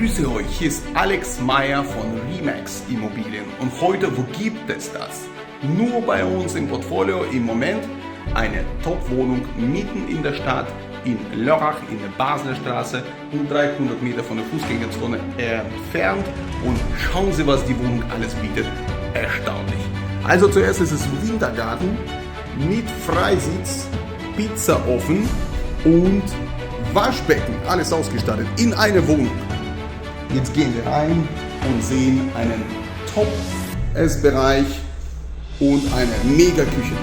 grüße euch, hier ist Alex Meyer von Remax Immobilien und heute, wo gibt es das? Nur bei uns im Portfolio im Moment eine Top-Wohnung mitten in der Stadt in Lörrach in der Basler Straße, nur 300 Meter von der Fußgängerzone entfernt und schauen Sie, was die Wohnung alles bietet, erstaunlich. Also zuerst ist es Wintergarten mit Freisitz, Pizzaofen und Waschbecken, alles ausgestattet in eine Wohnung. Jetzt gehen wir rein und sehen einen Top-Essbereich und eine Mega-Küche.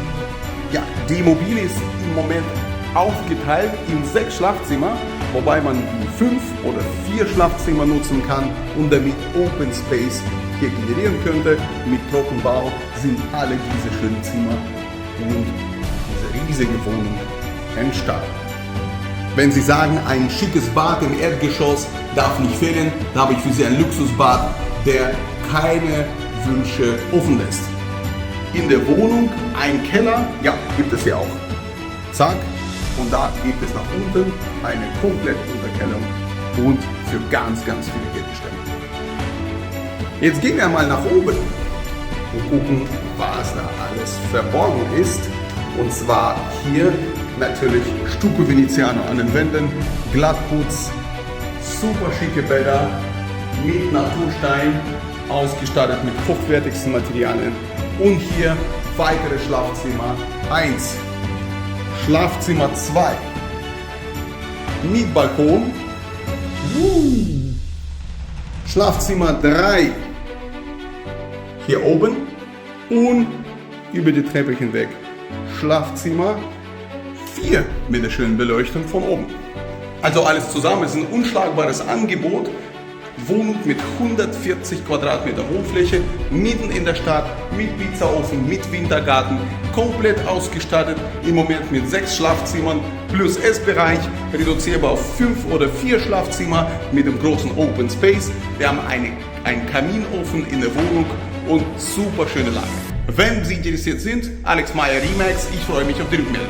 Ja, die Immobilie ist im Moment aufgeteilt in 6 Schlafzimmer, wobei man 5 oder 4 Schlafzimmer nutzen kann und damit Open Space hier generieren könnte. Mit Trockenbau sind alle diese schönen Zimmer und diese riesige Wohnung entstanden. Wenn Sie sagen, ein schickes Bad im Erdgeschoss darf nicht fehlen, da habe ich für Sie ein Luxusbad, der keine Wünsche offen lässt. In der Wohnung ein Keller, ja, gibt es hier auch. Zack, und da gibt es nach unten eine komplette Unterkellung und für ganz, ganz viele Gegenstände. Jetzt gehen wir mal nach oben und gucken, was da alles verborgen ist. Und zwar hier natürlich Stucco Veneziano an den Wänden, Glattputz, super schicke Bäder mit Naturstein, ausgestattet mit hochwertigsten Materialien. Und hier weitere Schlafzimmer 1, Schlafzimmer 2 mit Balkon, Schlafzimmer 3 hier oben und über die Treppe hinweg Schlafzimmer 4 mit der schönen Beleuchtung von oben. Also alles zusammen ist ein unschlagbares Angebot. Wohnung mit 140 Quadratmeter Wohnfläche, mitten in der Stadt, mit Pizzaofen, mit Wintergarten, komplett ausgestattet, im Moment mit 6 Schlafzimmern plus Essbereich, reduzierbar auf 5 oder 4 Schlafzimmer mit einem großen Open Space. Wir haben einen Kaminofen in der Wohnung und super schöne Lage. Wenn Sie interessiert sind, Alex Meyer Remax, ich freue mich auf die Rückmeldung.